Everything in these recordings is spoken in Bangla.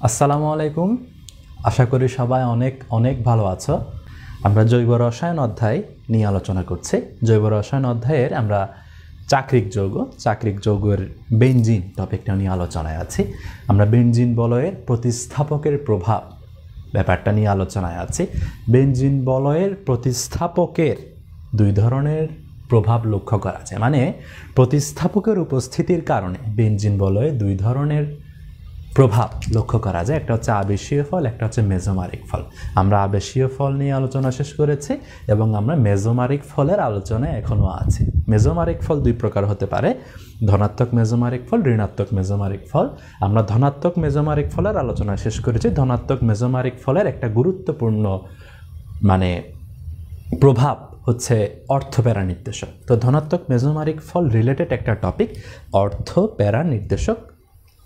আসসালামু আলাইকুম। আশা করি সবাই অনেক অনেক ভালো আছো। আমরা জৈব রসায়ন অধ্যায় নিয়ে আলোচনা করছি। জৈব রসায়ন অধ্যায়ের আমরা চাকরিক যৌগের বেনজিন টপিকটা নিয়ে আলোচনায় আছি। আমরা বেনজিন বলয়ের প্রতিস্থাপকের প্রভাব ব্যাপারটা নিয়ে আলোচনায় আছি। বেনজিন বলয়ের প্রতিস্থাপকের দুই ধরনের প্রভাব লক্ষ্য করা যায়, মানে প্রতিস্থাপকের উপস্থিতির কারণে বেনজিন বলয়ে দুই ধরনের প্রভাব লক্ষ্য করা যায়। একটা হচ্ছে আবেশীয় ফল, একটা হচ্ছে মেজোমারিক ফল। আমরা আবেশীয় ফল নিয়ে আলোচনা শেষ করেছি এবং আমরা মেজোমারিক ফলের আলোচনায় এখনও আছি। মেজোমারিক ফল দুই প্রকার হতে পারে, ধনাত্মক মেজোমারিক ফল, ঋণাত্মক মেজোমারিক ফল। আমরা ধনাত্মক মেজোমারিক ফলের আলোচনা শেষ করেছি। ধনাত্মক মেজোমারিক ফলের একটা গুরুত্বপূর্ণ প্রভাব হচ্ছে অর্থ প্যারা নির্দেশক। তো ধনাত্মক মেজোমারিক ফল রিলেটেড একটা টপিক অর্থ প্যারা নির্দেশক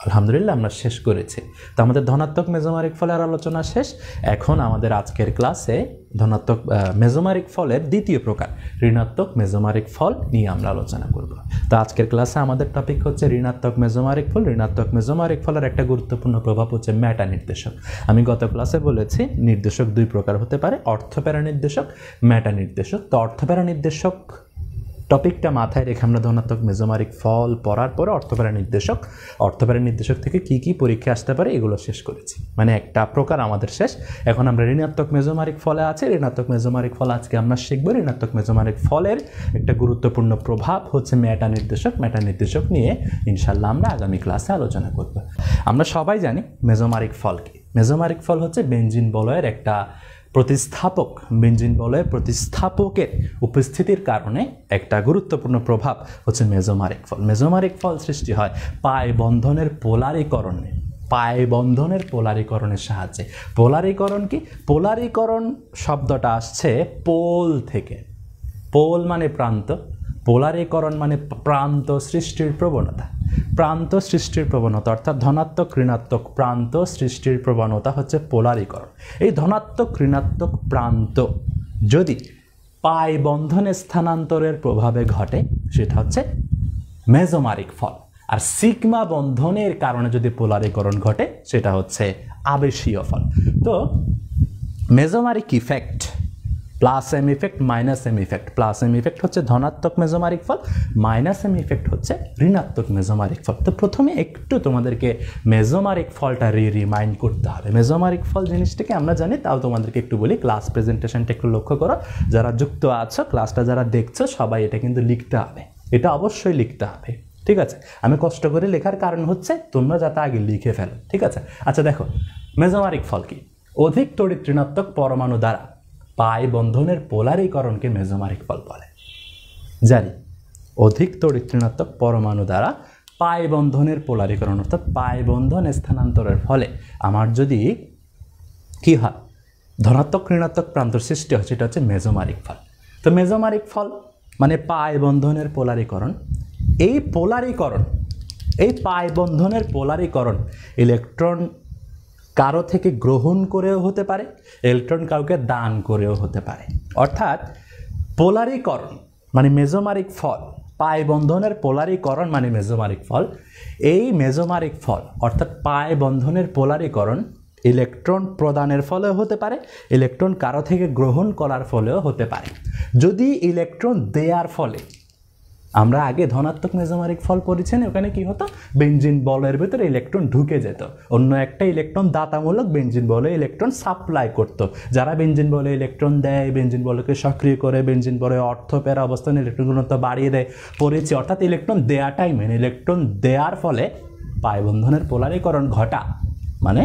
আলহামদুলিল্লাহ আমরা শেষ করেছি। তো আমাদের ধনাত্মক মেজোমারিক ফলের আলোচনা শেষ। এখন আমাদের আজকের ক্লাসে ধনাত্মক মেজোমারিক ফলের দ্বিতীয় প্রকার ঋণাত্মক মেজোমারিক ফল নিয়ে আমরা আলোচনা করব। তো আজকের ক্লাসে আমাদের টপিক হচ্ছে ঋণাত্মক মেজোমারিক ফল। ঋণাত্মক মেজোমারিক ফলের একটা গুরুত্বপূর্ণ প্রভাব হচ্ছে মেটা নির্দেশক। আমি গত ক্লাসে বলেছি নির্দেশক দুই প্রকার হতে পারে, অর্থপ্যারা নির্দেশক, মেটা নির্দেশক। তো অর্থপ্যারা নির্দেশক টপিকটা মাথায় রেখে আমরা ধনাত্মক মেজোমারিক ফল পড়ার পরে অর্থপ্যারা নির্দেশক থেকে কি কি পরীক্ষা আসতে পারে এগুলো শেষ করেছি, মানে একটা প্রকার আমাদের শেষ। এখন আমরা ঋণাত্মক মেজোমারিক ফলে আছি। ঋণাত্মক মেজোমারিক ফল আজকে আমরা শিখব। ঋণাত্মক মেজোমারিক ফলের একটা গুরুত্বপূর্ণ প্রভাব হচ্ছে মেটা নির্দেশক নিয়ে ইনশাল্লাহ আমরা আগামী ক্লাসে আলোচনা করব। আমরা সবাই জানি মেজোমারিক ফল কি। মেজোমারিক ফল হচ্ছে বেনজিন বলয়ের একটা প্রতিস্থাপক। বেনজিন বলয়ের প্রতিস্থাপকের উপস্থিতির কারণে একটা গুরুত্বপূর্ণ প্রভাব হচ্ছে মেজোমারিক ফল। মেজোমারিক ফল সৃষ্টি হয় পাই বন্ধনের পোলারিকরণের সাহায্যে। পোলারিকরণ কি? পোলারিকরণ শব্দটা আসছে পোল থেকে। পোল মানে প্রান্ত, পোলারিকরণ মানে প্রান্ত সৃষ্টির প্রবণতা। অর্থাৎ ধনাত্মক ঋণাত্মক প্রান্ত সৃষ্টির প্রবণতা হচ্ছে পোলারিকরণ। এই ধনাত্মক ঋণাত্মক প্রান্ত যদি পাই বন্ধনে স্থানান্তরের প্রভাবে ঘটে সেটা হচ্ছে মেজোমারিক ফল। আর সিগমা বন্ধনের কারণে যদি পোলারিকরণ ঘটে সেটা হচ্ছে আবেশীয় ফল। তো mesomeric effect, plus M effect, minus M effect. Plus M effect হচ্ছে ধনাত্মক মেজোমারিক ফল, মাইনাস এম ইফেক্ট হচ্ছে ঋণাত্মক মেজোমারিক ফল। তো প্রথমে একটু তোমাদেরকে মেজোমারিক ফলটা রিমাইন্ড করতে হবে। মেজোমারিক ফল জিনিসটাকে আমরা জানি, তাও তোমাদেরকে একটু বলি। ক্লাস প্রেজেন্টেশনটা একটু লক্ষ্য করো, যারা যুক্ত আছো ক্লাসটা যারা দেখছো সবাই এটা কিন্তু লিখতে হবে, এটা অবশ্যই লিখতে হবে, ঠিক আছে? আমি কষ্ট করে লেখার কারণ হচ্ছে তোমরা যাতে আগে লিখে ফেলো, ঠিক আছে? আচ্ছা দেখো, মেজোমারিক ফল কি? অধিক তড়িৎ ঋণাত্মক পরমাণু দ্বারা পাই বন্ধনের পোলারিকরণকে মেজোমারিক ফল বলে। জানি অধিক তড়িৎ ঋণাত্মক পরমাণু দ্বারা পাই বন্ধনের পোলারিকরণ, অর্থাৎ পাই বন্ধন স্থানান্তরের ফলে আমার যদি কি হয়, ধনাত্মক ঋণাত্মক প্রান্ত সৃষ্টি হয়, সেটা হচ্ছে মেজোমারিক ফল। তো মেজোমারিক ফল মানে পাই বন্ধনের পোলারিকরণ। এই পাই বন্ধনের পোলারিকরণ ইলেকট্রন কারো থেকে গ্রহণ করেও হতে পারে, ইলেকট্রন কাউকে দান করেও হতে পারে। অর্থাৎ পোলারিকরণ মানে মেজোমারিক ফল, পাই বন্ধনের পোলারিকরণ মানে মেজোমারিক ফল। এই মেজোমারিক ফল অর্থাৎ পাই বন্ধনের পোলারিকরণ ইলেকট্রন প্রদানের ফলেও হতে পারে, ইলেকট্রন কারো থেকে গ্রহণ করার ফলেও হতে পারে। যদি ইলেকট্রন দেওয়ার ফলে, আমরা আগে ধনাত্মক মেজোমারিক ফল পড়েছেন, ওখানে কি হতো, বেনজিন বলয়ের ভিতরে ইলেকট্রন ঢুকে যেত, অন্য একটা ইলেকট্রন দাতামূলক বেনজিন বলয়ে ইলেকট্রন সাপ্লাই করত। যারা বেনজিন বলে ইলেকট্রন দেয়, বেনজিন বলকে সক্রিয় করে, বেনজিন বলে অর্থপ্যারা অবস্থানে ইলেকট্রন ঘনত্ব বাড়িয়ে দেয় পড়েছি। অর্থাৎ ইলেকট্রন দেওয়া টাইমে ইলেকট্রন দেওয়ার ফলে পাই বন্ধনের পোলারিকরণ ঘটা মানে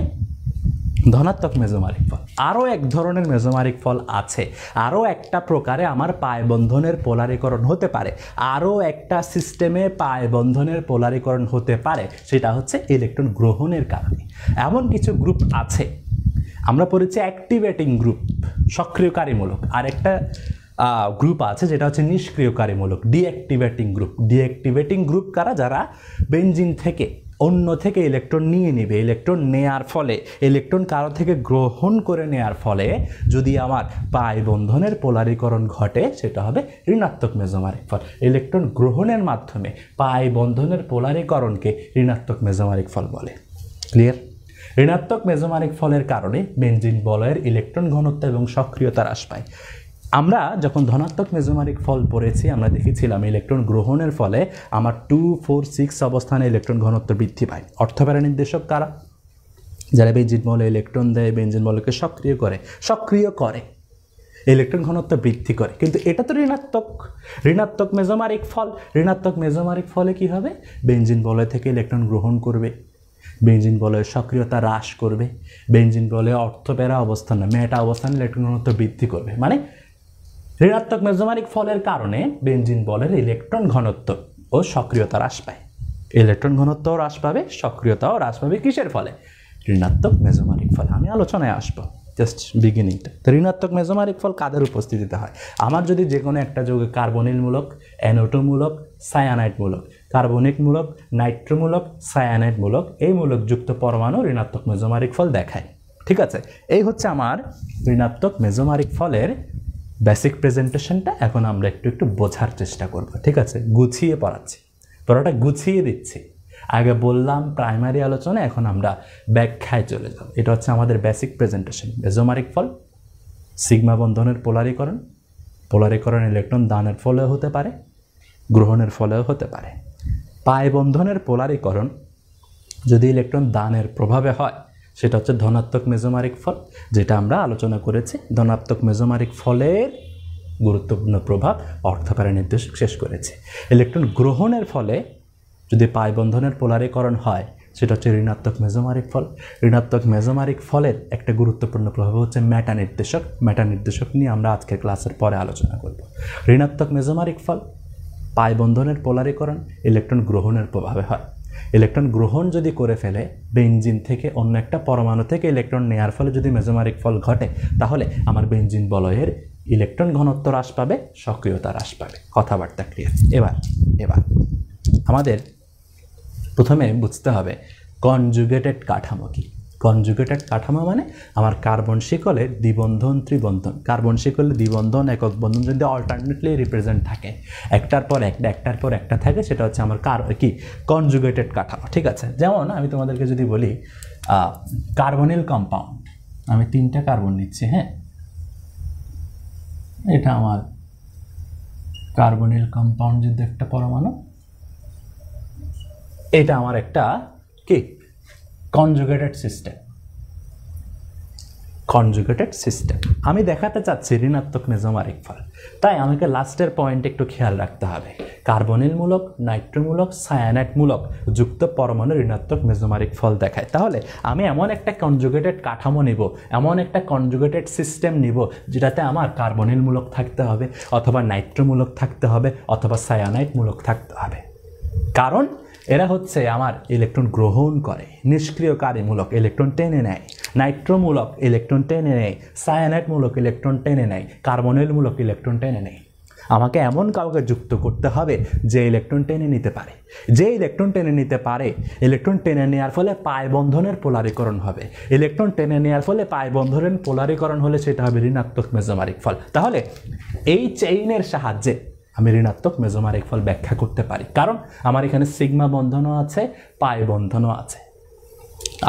ধনাত্মক মেজোমারিক ফল। আরও এক ধরনের মেজোমারিক ফল আছে, আরও একটা প্রকারে আমার পাই বন্ধনের পোলারিকরণ হতে পারে, আরও একটা সিস্টেমে পাই বন্ধনের পোলারিকরণ হতে পারে, সেটা হচ্ছে ইলেকট্রন গ্রহণের কারণে। এমন কিছু গ্রুপ আছে, আমরা পড়েছি অ্যাক্টিভেটিং গ্রুপ, সক্রিয়কারীমূলক, আর একটা গ্রুপ আছে যেটা হচ্ছে নিষ্ক্রিয়কারীমূলক, ডিঅ্যাক্টিভেটিং গ্রুপ কারা? যারা বেনজিন থেকে অন্য থেকে ইলেকট্রন নিয়ে নেবে, ইলেকট্রন নেয়ার ফলে, ইলেকট্রন কারো থেকে গ্রহণ করে নেয়ার ফলে যদি আমার পাই বন্ধনের পোলারিকরণ ঘটে সেটা হবে ঋণাত্মক মেজোমারিক ফল। ইলেকট্রন গ্রহণের মাধ্যমে পাই বন্ধনের পোলারিকরণকে ঋণাত্মক মেজোমারিক ফল বলে। ক্লিয়ার? ঋণাত্মক মেসোমারিক ফলের কারণে বেনজিন বলয়ের ইলেকট্রন ঘনত্ব এবং সক্রিয়তা হ্রাস পায়। আমরা যখন ধনাত্মক মেসোমারিক ফল পড়েছি আমরা দেখেছিলাম ইলেকট্রন গ্রহণের ফলে আমার 2, 4, 6 অবস্থানে ইলেকট্রন ঘনত্ব বৃদ্ধি পায়। অর্থপ্যারা নির্দেশক কারা? যারা বেনজিন বলে ইলেকট্রন দেয়, বেনজিন বলকে সক্রিয় করে, ইলেকট্রন ঘনত্ব বৃদ্ধি করে। কিন্তু এটা তো ঋণাত্মক মেসোমারিক ফল। ঋণাত্মক মেসোমারিক ফলে কি হবে? বেনজিন বলয় থেকে ইলেকট্রন গ্রহণ করবে, বেনজিন বলয়ের সক্রিয়তা হ্রাস করবে, বেনজিন বলয়ে অর্থপ্যারা অবস্থান না মেটা অবস্থানে ইলেকট্রন ঘনত্ব বৃদ্ধি করবে। মানে ঋণাত্মক মেসোমারিক ফলের কারণে বেনজিন বলের ইলেকট্রন ঘনত্ব ও সক্রিয়তা হ্রাস পায়। ইলেকট্রন ঘনত্বও হ্রাস পাবে, সক্রিয়তাও হ্রাস পাবে। কিসের ফলে? ঋণাত্মক মেসোমারিক ফল। আমি আলোচনায় আসবো, জাস্ট বিগিনিংটা। তো ঋণাত্মক মেসোমারিক ফল কাদের উপস্থিতিতে হয়? আমার যদি যে কোনো একটা যৌগে কার্বনিলমূলক, অ্যানোটোমূলক, সায়ানাইডমূলক, কার্বনিকমূলক, নাইট্রোমূলক, সায়ানাইডমূলক এই মূলকযুক্ত পরমাণু ঋণাত্মক মেসোমারিক ফল দেখায়। ঠিক আছে, এই হচ্ছে আমার ঋণাত্মক মেসোমারিক ফলের বেসিক প্রেজেন্টেশনটা। এখন আমরা একটু বোঝার চেষ্টা করব। ঠিক আছে, গুছিয়ে পড়াচ্ছি, পড়াটা গুছিয়ে দিচ্ছি। আগে বললাম প্রাইমারি আলোচনা, এখন আমরা ব্যাখ্যায় চলে যাব। এটা হচ্ছে আমাদের বেসিক প্রেজেন্টেশন। মেসোমারিক ফল সিগমা বন্ধনের পোলারিকরণ ইলেকট্রন দানের ফলেও হতে পারে, গ্রহণের ফলেও হতে পারে। পাই বন্ধনের পোলারিকরণ যদি ইলেকট্রন দানের প্রভাবে হয় সেটা হচ্ছে ধনাত্মক মেসোমারিক ফল, যেটা আমরা আলোচনা করেছি। ধনাত্মক মেসোমারিক ফলের গুরুত্বপূর্ণ প্রভাব অর্থপ্যারা নির্দেশক শেষ করেছে। ইলেকট্রন গ্রহণের ফলে যদি পাই বন্ধনের পোলারিকরণ হয় সেটা হচ্ছে ঋণাত্মক মেসোমারিক ফল। ঋণাত্মক মেসোমারিক ফলের একটা গুরুত্বপূর্ণ প্রভাব হচ্ছে মেটা নির্দেশক নিয়ে আমরা আজকের ক্লাসের পরে আলোচনা করব। ঋণাত্মক মেসোমারিক ফল পাই বন্ধনের পোলারিকরণ ইলেকট্রন গ্রহণের প্রভাবে হয়। ইলেকট্রন গ্রহণ যদি করে ফেলে বেনজিন থেকে অন্য একটা পরমাণু থেকে ইলেকট্রন নেওয়ার ফলে যদি মেসোমারিক ফল ঘটে, তাহলে আমার বেনজিন বলয়ের ইলেকট্রন ঘনত্ব হ্রাস পাবে, সক্রিয়তা হ্রাস পাবে। কথাবার্তা ক্লিয়ার? এবার আমাদের প্রথমে বুঝতে হবে কনজুগেটেড কাঠামো কি। কনজুগেটেড কাঠামো মানে আমার কার্বন শিকলের দ্বিবন্ধন ত্রিবন্ধন, কার্বন শিকলের দ্বিবন্ধন একক বন্ধন যদি অল্টারনেটলি রিপ্রেজেন্ট থাকে, একটার পর একটা থাকে, সেটা হচ্ছে আমার কনজুগেটেড কাঠামো। ঠিক আছে, যেমন আমি তোমাদেরকে যদি বলি কার্বনিল কম্পাউন্ড, আমি 3টা কার্বন নিচ্ছি। হ্যাঁ, এটা আমার কার্বনিল কম্পাউন্ড যদি একটা পরমাণু, এটা আমার একটা কনজুগেটেড সিস্টেম। আমি দেখাতে চাচ্ছি ঋণাত্মক মেসোমারিক ফল, তাই আমাকে লাস্টের পয়েন্ট একটু খেয়াল রাখতে হবে। কার্বনিলমূলক, নাইট্রোমূলক, সায়ানাইডমূলক যুক্ত পরমাণু ঋণাত্মক মেসোমারিক ফল দেখায়। তাহলে আমি এমন একটা কনজুগেটেড কাঠামো নিব, এমন একটা কনজুগেটেড সিস্টেম নিব যেটাতে আমার কার্বনিলমূলক থাকতে হবে, অথবা নাইট্রোমূলক থাকতে হবে, অথবা সায়ানাইডমূলক থাকতে হবে। কারণ এরা হচ্ছে আমার ইলেকট্রন গ্রহণ করে, নিষ্ক্রিয়কারীমূলক ইলেকট্রন টেনে নেয়, নাইট্রোমূলক ইলেকট্রন টেনে নেয়, সায়ানাইডমূলক ইলেকট্রন টেনে নেয়, কার্বনিলমূলক ইলেকট্রন টেনে নেয়। আমাকে এমন কাউকে যুক্ত করতে হবে যে ইলেকট্রন টেনে নিতে পারে। ইলেকট্রন টেনে নেওয়ার ফলে পাই বন্ধনের পোলারিকরণ হবে। ইলেকট্রন টেনে নেওয়ার ফলে পাই বন্ধনের পোলারিকরণ হলে সেটা হবে ঋণাত্মক মেসোমারিক ফল। তাহলে এই চেইনের সাহায্যে আমি ঋণাত্মক মেসোমারিক ফল ব্যাখ্যা করতে পারি, কারণ আমার এখানে সিগমা বন্ধনও আছে, পাই বন্ধনও আছে।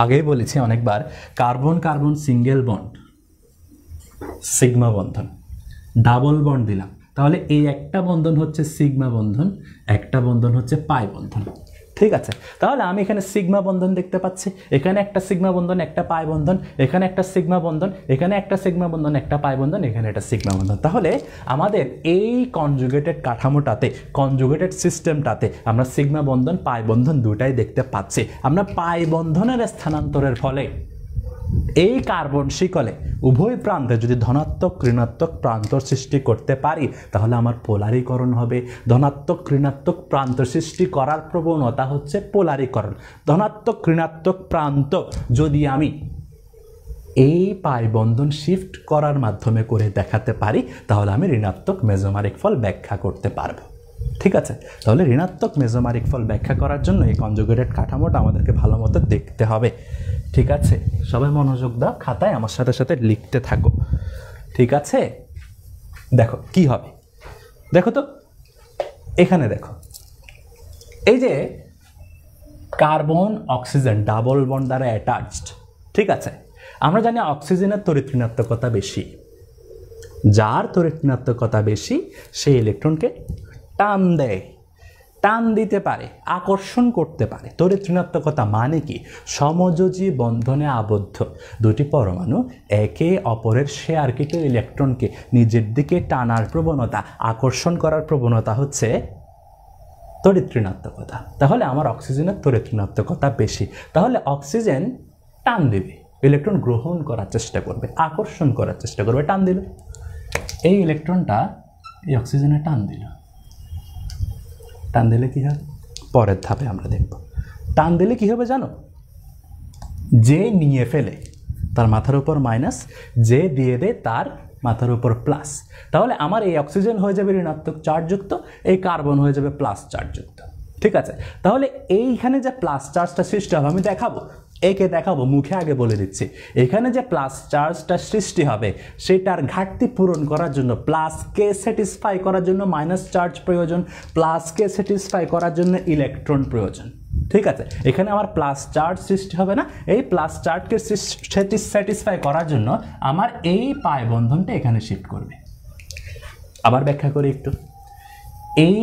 আগেই বলেছি অনেকবার, carbon carbon single bond sigma বন্ধন, ডাবল বন্ড দিলাম, তাহলে এই একটা বন্ধন হচ্ছে সিগমা বন্ধন, একটা বন্ধন হচ্ছে পাই বন্ধন। ঠিক আছে, তাহলে আমি এখানে সিগমা বন্ধন দেখতে পাচ্ছি, এখানে একটা সিগমা বন্ধন, একটা পাই বন্ধন, এখানে একটা সিগমা বন্ধন, এখানে একটা সিগমা বন্ধন, একটা পাই বন্ধন, এখানে একটা সিগমা বন্ধন। তাহলে আমাদের এই কনজুগেটেড কাঠামোটাতে, কনজুগেটেড সিস্টেমটাতে আমরা সিগমা বন্ধন, পাই বন্ধন দুটাই দেখতে পাচ্ছি। আমরা পাই বন্ধনের স্থানান্তরের ফলে এই কার্বন শিকলে উভয় প্রান্তে যদি ধনাত্মক ঋণাত্মক প্রান্ত সৃষ্টি করতে পারি, তাহলে আমার পোলারিকরণ হবে। ধনাত্মক ঋণাত্মক প্রান্ত সৃষ্টি করার প্রবণতা হচ্ছে পোলারিকরণ। ধনাত্মক ঋণাত্মক প্রান্ত যদি আমি এই পাই বন্ধন শিফট করার মাধ্যমে করে দেখাতে পারি, তাহলে আমি ঋণাত্মক মেসোমারিক ফল ব্যাখ্যা করতে পারবো। ঠিক আছে, তাহলে ঋণাত্মক মেসোমারিক ফল ব্যাখ্যা করার জন্য এই কনজুগেটেড কাঠামোটা আমাদেরকে ভালো মতো দেখতে হবে। ঠিক আছে, সবাই মনোযোগ দাও, খাতায় আমার সাথে সাথে লিখতে থাকো। ঠিক আছে, দেখো কি হবে, দেখো তো এখানে দেখো, এই যে কার্বন অক্সিজেন ডাবল বন্ড দ্বারা অ্যাটাচড, ঠিক আছে, আমরা জানি অক্সিজেনের তড়িৎ ঋণাত্মকতা বেশি, যার তড়িৎ ঋণাত্মকতা বেশি সেই ইলেকট্রনকে টান দেয়, টান দিতে পারে, আকর্ষণ করতে পারে। তড়িৎ ঋণাত্মকতা মানে কি? সমযোজী বন্ধনে আবদ্ধ দুটি পরমাণু একে অপরের শেয়ারকৃত ইলেকট্রনকে নিজের দিকে টানার প্রবণতা, আকর্ষণ করার প্রবণতা হচ্ছে তড়িৎ ঋণাত্মকতা। তাহলে আমার অক্সিজেনের তড়িৎ ঋণাত্মকতা বেশি, তাহলে অক্সিজেন টান দেবে, ইলেকট্রন গ্রহণ করার চেষ্টা করবে, আকর্ষণ করার চেষ্টা করবে, টান দিল। এই ইলেকট্রনটা এই অক্সিজেনে টান দিল, টান দিলে কী হবে পরের ধাপে আমরা দেখব। টান দিলে কী হবে জানো? যে নিয়ে ফেলে তার মাথার উপর মাইনাস, যে দিয়ে দেয় তার মাথার উপর প্লাস। তাহলে আমার এই অক্সিজেন হয়ে যাবে ঋণাত্মক চার্জযুক্ত, এই কার্বন হয়ে যাবে প্লাস চার্জযুক্ত। ঠিক আছে, তাহলে এইখানে যে প্লাস চার্জটা সৃষ্টি হবে আমি দেখাবো, একে দেখাবো, মুখে আগে বলে দিচ্ছি। এখানে যে প্লাস চার্জটা সৃষ্টি হবে সেটার ঘাটতি পূরণ করার জন্য, প্লাসকে স্যাটিসফাই করার জন্য মাইনাস চার্জ প্রয়োজন, প্লাসকে স্যাটিসফাই করার জন্য ইলেকট্রন প্রয়োজন। ঠিক আছে, এখানে আমার প্লাস চার্জ সৃষ্টি হবে না, এই প্লাস চার্জকে স্যাটিসফাই করার জন্য আমার এই পাই বন্ধনটা এখানে শিফট করবে। আবার ব্যাখ্যা করি একটু। এই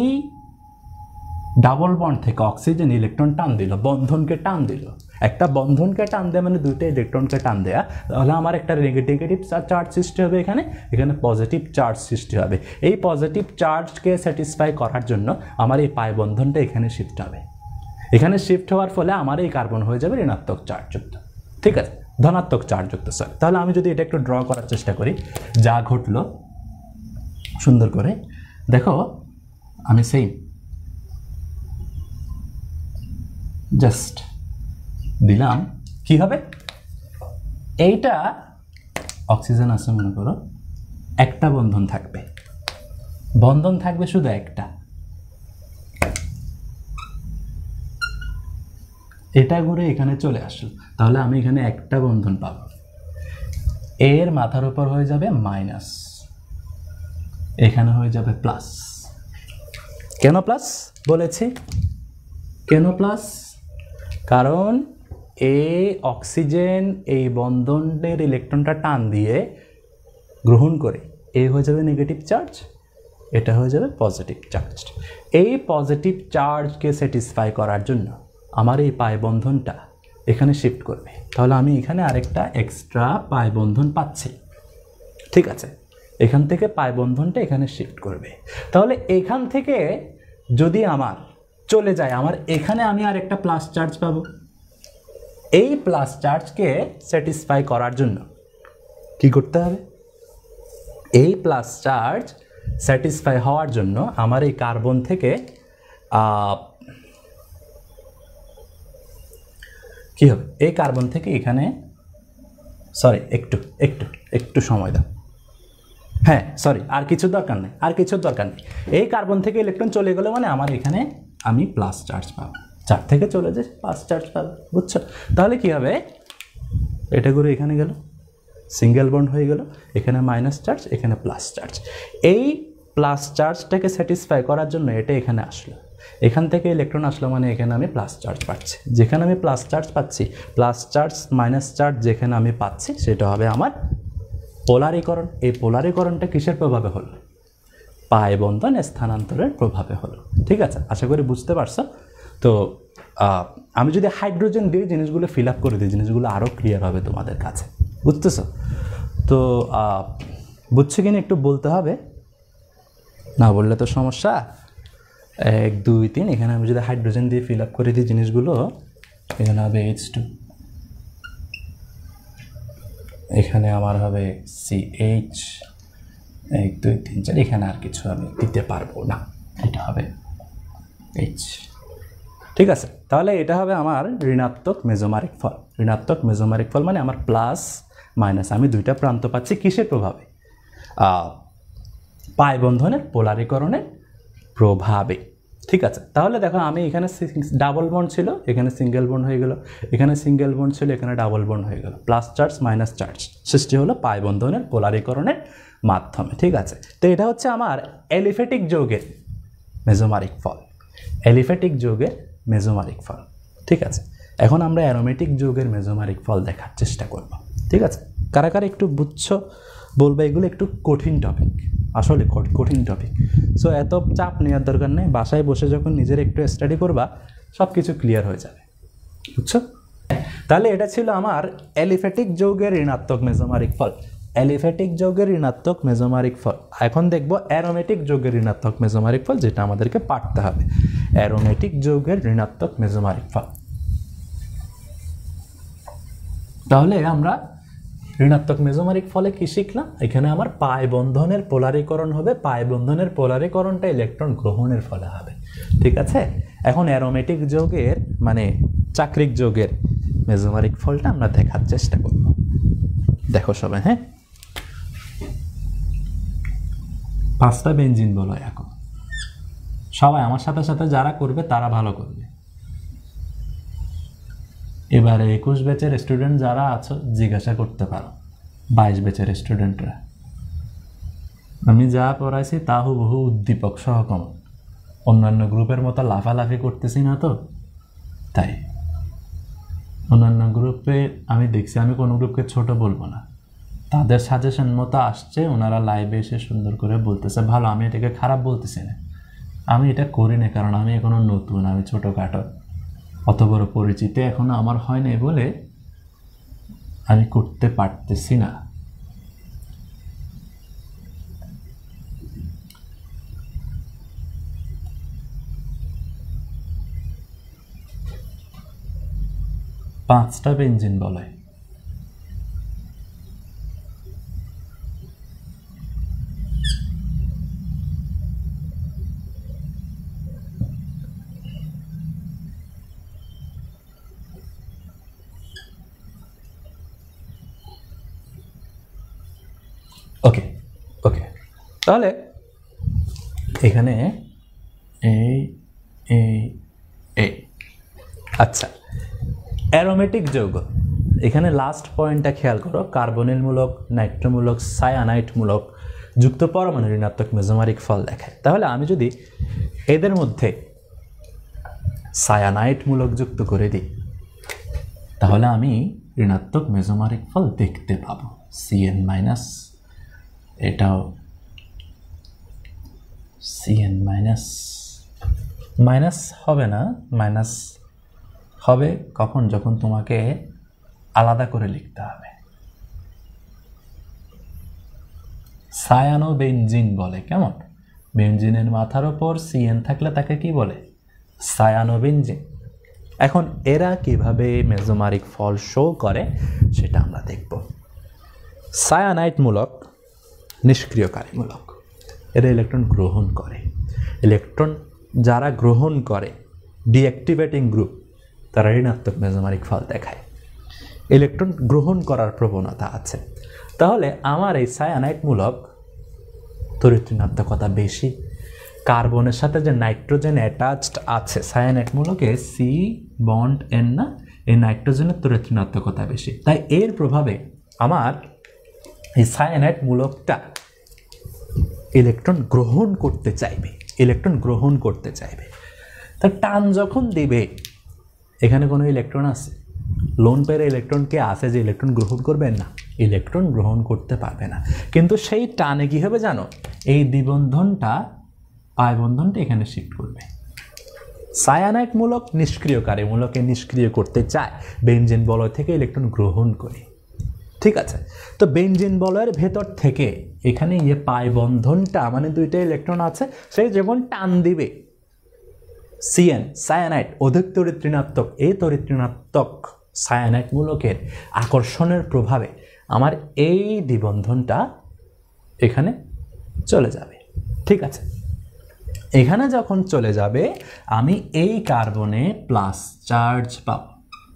ডাবল বন্ড থেকে অক্সিজেন ইলেকট্রন টান দিল, বন্ধনকে টান দিল। একটা বন্ধনকে টান দেয়া মানে দুইটা ইলেকট্রনকে টান দেয়া, তাহলে আমার একটা নেগেটিভ চার্জ সৃষ্টি হবে, এখানে পজিটিভ চার্জ সৃষ্টি হবে। এই পজিটিভ চার্জকে স্যাটিসফাই করার জন্য আমার এই পাই বন্ধনটা এখানে শিফট হবে। এখানে শিফট হওয়ার ফলে আমার এই কার্বন হয়ে যাবে ঋণাত্মক চার্জযুক্ত। ঠিক আছে, ধনাত্মক চার্জযুক্ত। স্যার তাহলে আমি যদি এটা একটু ড্র করার চেষ্টা করি, যা ঘটলো সুন্দর করে দেখো, আমি সেই জাস্ট দিলাম, কি হবে? এইটা অক্সিজেন আছে মনে করো, একটা বন্ধন থাকবে, বন্ধন থাকবে শুধু একটা, এটা ঘুরে এখানে চলে আসলো, তাহলে আমি এখানে একটা বন্ধন পাবো। এর মাথার উপর হয়ে যাবে মাইনাস, এখানে হয়ে যাবে প্লাস। কেন প্লাস বলেছি? কেন প্লাস? কারণ এই অক্সিজেন এই বন্ধনের ইলেকট্রনটা টান দিয়ে গ্রহণ করে এ হয়ে যাবে নেগেটিভ চার্জ, এটা হয়ে যাবে পজিটিভ চার্জ। এই পজিটিভ চার্জকে স্যাটিসফাই করার জন্য আমার এই পাই বন্ধনটা এখানে শিফট করবে, তাহলে আমি এখানে আরেকটা এক্সট্রা পাই বন্ধন পাচ্ছি। ঠিক আছে, এখান থেকে পাই বন্ধনটা এখানে শিফট করবে, তাহলে এখান থেকে যদি আমার চলে যায়, আমার এখানে আমি আর একটা প্লাস চার্জ পাবো। এই প্লাস চার্জকে স্যাটিসফাই করার জন্য কি করতে হবে? এই প্লাস চার্জ স্যাটিসফাই হওয়ার জন্য আমার এই কার্বন থেকে কি হবে? এই কার্বন থেকে এখানে, সরি একটু সময় দাও, হ্যাঁ সরি, আর কিছু দরকার নেই, আর কিছু দরকার নেই। এই কার্বন থেকে ইলেকট্রন চলে গেলে মানে আমার এখানে আমি প্লাস চার্জ পাবো, 4 থেকে চলে যে প্লাস চার্জ পাবো, বুঝছো? তাহলে কি হবে? এটা করে এখানে গেল, সিঙ্গেল বন্ড হয়ে গেল, এখানে মাইনাস চার্জ, এখানে প্লাস চার্জ। এই প্লাস চার্জটাকে স্যাটিসফাই করার জন্য এটা এখানে আসলো, এখান থেকে ইলেকট্রন আসলো মানে এখানে আমি প্লাস চার্জ পাচ্ছি। যেখানে আমি প্লাস চার্জ পাচ্ছি, প্লাস চার্জ মাইনাস চার্জ যেখানে আমি পাচ্ছি সেটা হবে আমার পোলারীকরণ। এই পোলারীকরণটা কিসের প্রভাবে হলো? পাই বন্ধন স্থানান্তরের প্রভাবে হলো। ঠিক আছে, আশা করি বুঝতে পারছো। তো আমি যদি হাইড্রোজেন দিয়ে জিনিসগুলো ফিল আপ করে দিই, জিনিসগুলো আরও ক্লিয়ার হবে তোমাদের কাছে, বুঝতেছো? তো বুঝছো কিনা একটু বলতে হবে, না বললে তো সমস্যা। 1 2 3, এখানে আমি যদি হাইড্রোজেন দিয়ে ফিল আপ করে দিই জিনিসগুলো, এখানে হবে H2, এখানে আমার হবে CH, 1 2 3 4, এখানে আর কিছু আমি দিতে পারবো না, এটা হবে H। ঠিক আছে, তাহলে এটা হবে আমার ঋণাত্মক মেজোমারিক ফল। ঋণাত্মক মেজোমারিক ফল মানে আমার প্লাস মাইনাস, আমি দুইটা প্রান্ত পাচ্ছি কিসের প্রভাবে? পাই বন্ধনের পোলারীকরণের প্রভাবে। ঠিক আছে, তাহলে দেখো আমি এখানে ডাবল বন্ড ছিল, এখানে সিঙ্গেল বন্ড হয়ে গেল, এখানে সিঙ্গেল বন্ড ছিল, এখানে ডাবল বন্ড হয়ে গেল, প্লাস চার্জ মাইনাস চার্জ সৃষ্টি হলো পাই বন্ধনের পোলারীকরণের মাধ্যমে। ঠিক আছে, তো এটা হচ্ছে আমার অ্যালিফ্যাটিক যৌগের মেজোমারিক ফল, অ্যালিফ্যাটিক যৌগের মেজোমারিক ফল। ঠিক আছে, এখন আমরা অ্যারোমেটিক যৌগের মেসোমারিক ফল দেখার চেষ্টা করব, ঠিক আছে? কারা কারা একটু বুঝছো বলবে, এগুলো একটু কঠিন টপিক, আসলে কঠিন টপিক। সো এত চাপ নেওয়ার দরকার নেই, বাসায় বসে যখন নিজের একটু স্টাডি করবা সব কিছু ক্লিয়ার হয়ে যাবে, বুঝছো? তাহলে এটা ছিল আমার অ্যালিফ্যাটিক যৌগের ঋণাত্মক মেসোমারিক ফল, অ্যালিফ্যাটিক যৌগের ঋণাত্মক মেসোমারিক ফল। এখন দেখব অ্যারোমেটিক যৌগের ঋণাত্মক মেসোমারিক ফল, যেটা আমাদেরকে পাঠতে হবে। অ্যারোমেটিক যৌগের ঋণাত্মক মেসোমারিক ফল। তাহলে আমরা ঋণাত্মক মেসোমারিক ফলে কি শিখলাম? এখানে আমার পাই বন্ধনের পোলারিকরণ হবে, পাই বন্ধনের পোলারিকরণটা ইলেকট্রন গ্রহণের ফলে হবে, ঠিক আছে? এখন অ্যারোমেটিক যৌগের মানে চাক্রিক যৌগের মেসোমারিক ফলটা আমরা দেখার চেষ্টা করব। দেখো সবাই, হ্যাঁ, 5টা বেঞ্জিন বলো এখন। সবাই আমার সাথে সাথে যারা করবে তারা ভালো করবে। এবারে 21 ব্যাচের স্টুডেন্ট যারা আছো জিজ্ঞাসা করতে পারো 22 ব্যাচের স্টুডেন্টরা। আমি যা পড়াইছি তা হুবহু উদ্দীপক সহ কমন, অন্যান্য গ্রুপের মতো লাফালাফি করতেছি না তো, তাই অন্যান্য গ্রুপে আমি দেখছি, আমি কোনো গ্রুপকে ছোট বলবো না, তাদের সাজেশন মতো আসছে, ওনারা লাইভে এসে সুন্দর করে বলতেছে ভালো। আমি এটাকে খারাপ বলতেছি না, আমি এটা করি না, কারণ আমি এখনো নতুন, আমি ছোটোখাটো, অত বড় পরিচিতি এখনো আমার হয় না বলে আমি করতে পারতেছি না। পাঁচটা বেঞ্জিন বলে, ওকে ওকে। তাহলে এখানে এই আচ্ছা, অ্যারোমেটিক যৌগ, এখানে লাস্ট পয়েন্টটা খেয়াল করো, কার্বনিল মূলক, নাইট্রোমূলক, সায়ানাইট মূলক যুক্ত পরমাণু ঋণাত্মক মেসোমারিক ফল দেখায়। তাহলে আমি যদি এদের মধ্যে সায়ানাইট মূলক যুক্ত করে দিই, তাহলে আমি ঋণাত্মক মেসোমারিক ফল দেখতে পাবো। CN মাইনাস, এটাও CN মাইনাস, মাইনাস হবে না, মাইনাস হবে কখন? যখন তোমাকে আলাদা করে লিখতে হবে। সায়ানো বেঞ্জিন বলে, কেমন? বেঞ্জিনের মাথার ওপর CN থাকলে তাকে কি বলে? Cyano benzene. এখন এরা কিভাবে মেসোমারিক ফল শো করে সেটা আমরা দেখব। সায়ানাইট মূলক নিষ্ক্রিয়কারীমূলক, এরা ইলেকট্রন গ্রহণ করে। ইলেকট্রন যারা গ্রহণ করে, ডিঅ্যাক্টিভেটিং গ্রুপ, তারা ঋণাত্মক মেসোমারিক ফল দেখায়। ইলেকট্রন গ্রহণ করার প্রবণতা আছে। তাহলে আমার এই সায়ানাইট মূলক তড়িৎ ঋণাত্মকতা বেশি। কার্বনের সাথে যে নাইট্রোজেন অ্যাটাচড আছে সায়ানাইট মূলকে, সি বন্ড এন না, এই নাইট্রোজেনের তড়িৎ ঋণাত্মকতা বেশি। তাই এর প্রভাবে আমার এই সায়ানাইট মূলকটা ইলেকট্রন গ্রহণ করতে চাইবে, ইলেকট্রন গ্রহণ করতে চাইবে। তা টান যখন দিবে, এখানে কোনো ইলেকট্রন আছে? লোন পেয়ারে ইলেকট্রন কে আছে যে ইলেকট্রন গ্রহণ করবেন না? ইলেকট্রন গ্রহণ করতে পারবে না। কিন্তু সেই টানে কী হবে জানো? এই দ্বিবন্ধনটা, পাই বন্ধনটা এখানে শিফট করবে। সায়ানাইট মূলক নিষ্ক্রিয়কারী মূলকে নিষ্ক্রিয় করতে চায়, বেনজিন বলয় থেকে ইলেকট্রন গ্রহণ করে, ঠিক আছে? তো বেনজিন বলয়ের ভেতর থেকে এখানে পাই বন্ধনটা, মানে দুইটা ইলেকট্রন আছে, সেই যখন টান দিবে CN সায়ানাইট অধিক তড়িৎ ঋণাত্মক, এই তড়িৎ ঋণাত্মক সায়ানাইট মূলকের আকর্ষণের প্রভাবে আমার এই দ্বিবন্ধনটা এখানে চলে যাবে, ঠিক আছে? এখানে যখন চলে যাবে আমি এই কার্বনে প্লাস চার্জ পাবো,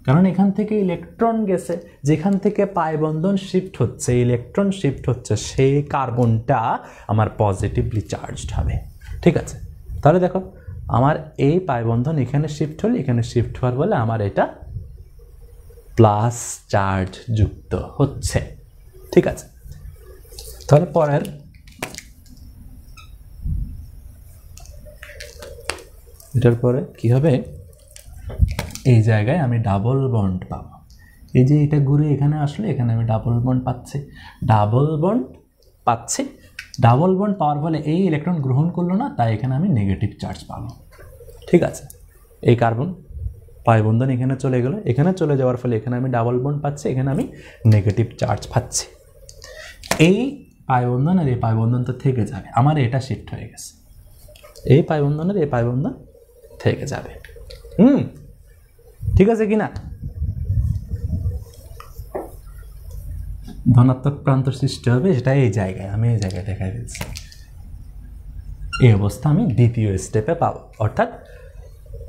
কারণ এখান থেকে ইলেকট্রন গেছে, যেখান থেকে পাই বন্ধন শিফট হচ্ছে, ইলেকট্রন শিফট হচ্ছে, সেই কার্বনটা আমার পজিটিভলি চার্জড হবে, ঠিক আছে? তাহলে দেখো আমার এই পাই বন্ধন এখানে শিফট হলে, এখানে শিফট হওয়ার বলে আমার এটা প্লাস চার্জ যুক্ত হচ্ছে, ঠিক আছে? তাহলে পরের এটার পরে কি হবে? এই জায়গায় আমি ডাবল বন্ড পাবো। এই যে এটা ঘুরে এখানে আসলে এখানে আমি ডাবল বন্ড পাচ্ছি। ডাবল বন্ড পাওয়ার ফলে এই ইলেকট্রন গ্রহণ করলো না, তাই এখানে আমি নেগেটিভ চার্জ পাবো। ঠিক আছে, এই কার্বন পাই বন্ধন এখানে চলে গেল, এখানে চলে যাওয়ার ফলে এখানে আমি ডাবল বন্ড পাচ্ছি, এখানে আমি নেগেটিভ চার্জ পাচ্ছি। এই পাই বন্ধন আর এই পাই বন্ধন তো থেকে যাবে, আমার এটা শিফট হয়ে গেছে, এই পাই বন্ধন আর এই পাই বন্ধন থেকে যাবে। ঠিক আছে কি না? ধনাত্মক প্রান্ত সৃষ্টি হবে, সেটা এই জায়গায়, আমি এই জায়গায় দেখাই দিচ্ছি। এই অবস্থা আমি দ্বিতীয় স্টেপে পাবো। অর্থাৎ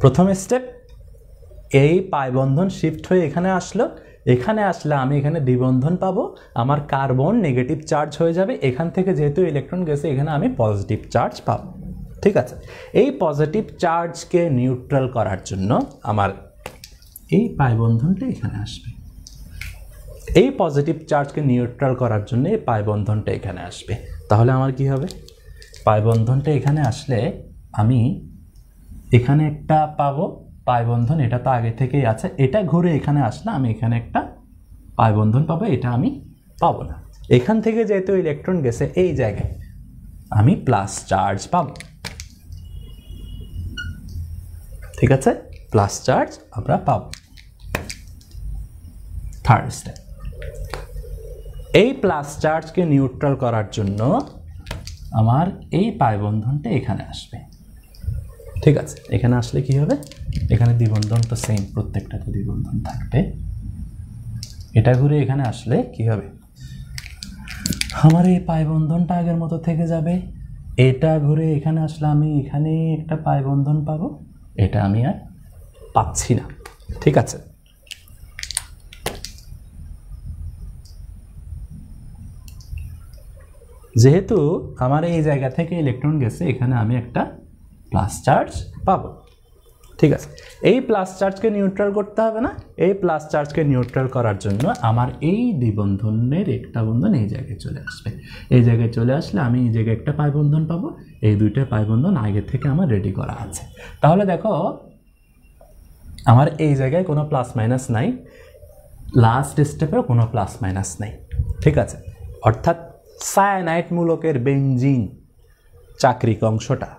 প্রথম স্টেপ, এই পাই বন্ধন শিফট হয়ে এখানে আসলো, এখানে আসলে আমি এখানে দ্বিবন্ধন পাবো, আমার কার্বন নেগেটিভ চার্জ হয়ে যাবে, এখান থেকে যেহেতু ইলেকট্রন গেছে এখানে আমি পজিটিভ চার্জ পাবো। ঠিক আছে, এই পজিটিভ চার্জকে নিউট্রাল করার জন্য আমার এই পাই বন্ধনটা এখানে আসবে। এই পজিটিভ চার্জকে নিউট্রাল করার জন্য এই পাই বন্ধনটা এখানে আসবে। তাহলে আমার কি হবে? পাই বন্ধনটা এখানে আসলে আমি এখানে একটা পাবো পাই বন্ধন, এটা তো আগে থেকেই আছে, এটা ঘুরে এখানে আসলে আমি এখানে একটা পাই বন্ধন পাবো, এটা আমি পাবো না। এখান থেকে যেহেতু ইলেকট্রন গেছে এই জায়গায়, আমি প্লাস চার্জ পাবো। ঠিক আছে, প্লাস চার্জ আমরা পাবো। থার্ড স্টেপ, এই প্লাস চার্জকে নিউট্রাল করার জন্য আমার এই পাই বন্ধনটা এখানে আসবে। ঠিক আছে, এখানে আসলে কি হবে? এখানে দ্বিবন্ধন তো সেম, প্রত্যেকটাতে দ্বিবন্ধন থাকবে। এটা ঘুরে এখানে আসলে কি হবে? আমার এই পাই বন্ধনটা আগের মতো থেকে যাবে। এটা ঘুরে এখানে আসলে আমি এখানে একটা পাই বন্ধন পাবো, এটা আমি আর পাচ্ছি না। ঠিক আছে, যেহেতু আমার এই জায়গা থেকে ইলেকট্রন গেছে, এখানে আমি একটা প্লাস চার্জ পাবো। ঠিক আছে, এই প্লাস চার্জকে নিউট্রাল করতে হবে না? এই প্লাস চার্জকে নিউট্রাল করার জন্য আমার এই দ্বিবন্ধনের একটা বন্ধন এই জায়গায় চলে আসবে। এই জায়গায় চলে আসলে আমি এই জায়গায় একটা পাই বন্ধন পাবো, এই দুইটা পাই বন্ধন আগে থেকে আমার রেডি করা আছে। তাহলে দেখো আমার এই জায়গায় কোনো প্লাস মাইনাস নাই, লাস্ট স্টেপেও কোনো প্লাস মাইনাস নাই। ঠিক আছে, অর্থাৎ সায়ানাইড মূলকের বেনজিন চাকরিক অংশটা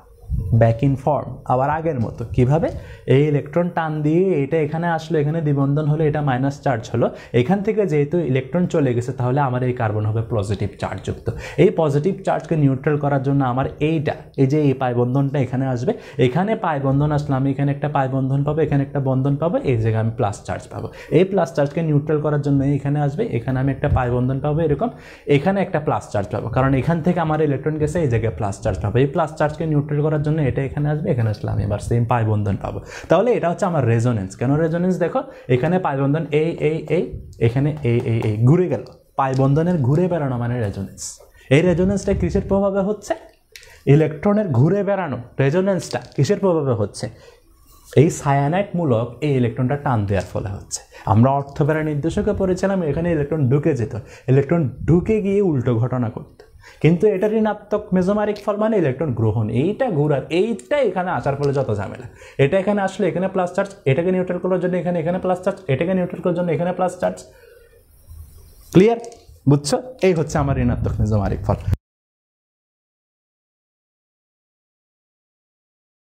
ব্যাক ইন ফর্ম আবার আগের মতো। কিভাবে? এই ইলেকট্রন টান দিয়ে এটা এখানে আসলো, এখানে দ্বিবন্ধন হলো, এটা মাইনাস চার্জ হলো, এখান থেকে যেহেতু ইলেকট্রন চলে গেছে তাহলে আমার এই কার্বন হবে পজিটিভ চার্জ যুক্ত। এই পজিটিভ চার্জকে নিউট্রাল করার জন্য আমার এইটা, এই যে এই পাই বন্ধনটা এখানে আসবে, এখানে পাই বন্ধন আসলে আমি এখানে একটা পাই বন্ধন পাবো, এখানে একটা বন্ধন পাবো, এই জায়গায় আমি প্লাস চার্জ পাবো। এই প্লাস চার্জকে নিউট্রাল করার জন্য এখানে আসবে, এখানে আমি একটা পাই বন্ধন পাবো, এরকম এখানে একটা প্লাস চার্জ পাবো, কারণ এখান থেকে আমার ইলেকট্রন গেছে, এই জায়গায় প্লাস চার্জ পাবো। এই প্লাস চার্জকে নিউট্রাল করার জন্য এটা এখানে আসবে, এখানে আসলে আমি এবার সেম পাই বন্ধন পাবো। তাহলে এটা হচ্ছে আমার রেজোনেন্স। কেন রেজোনেন্স? দেখো এখানে পাই বন্ধন এই এখানে এই ঘুরে গেল, পাই বন্ধনের ঘুরে বেড়ানো মানে রেজোনেন্স। এই রেজোনেন্সটা কিসের প্রভাবে হচ্ছে? ইলেকট্রনের ঘুরে বেড়ানো রেজোনেন্সটা কিসের প্রভাবে হচ্ছে? এই সায়ানাইড মূলক এই ইলেকট্রনটা টান দেওয়ার ফলে হচ্ছে। আমরা অর্থবেড়া নির্দেশকে পড়েছিলাম, এখানে ইলেকট্রন ঢুকে যেত, ইলেকট্রন ঢুকে গিয়ে উল্টো ঘটনা করত, কিন্তু এটা ঋণাত্মক মেজোমারিক ফল মানে ইলেকট্রন গ্রহণ। এইটা ঘুরার, এইটা এখানে আসার ফলে যত ঝামেলা। এটা এখানে আসলে এখানে প্লাস চার্জ, এটাকে নিউট্রাল করার জন্য এখানে প্লাস চার্জ, এটাকে নিউট্রাল করার জন্য এখানে প্লাস চার্জ। ক্লিয়ার? বুঝছো? এই হচ্ছে আমার ঋণাত্মক মেজোমারিক ফল।